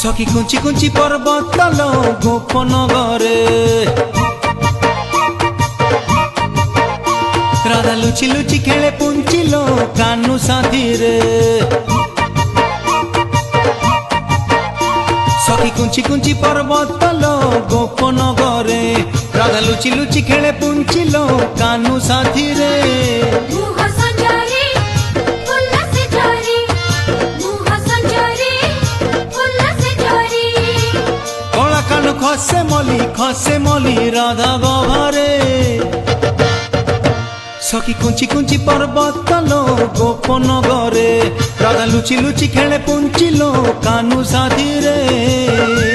सखी कुंची कुंची पर्वत तल गोपन घरे राधा लुचि लुचि खेले पुंचिलो कानू साथी रे सखी कुंची कुंची पर्वत तल गोपन घरे राधा लुचि लुचि खेले पुंचिलो कानू साथी रे खसे मली राधा गभारे सखी कुंची कुंची पर्वत तलो गोपन घरे राधा लुचि लुचि खेले पुंचिलो कानू साथी रे।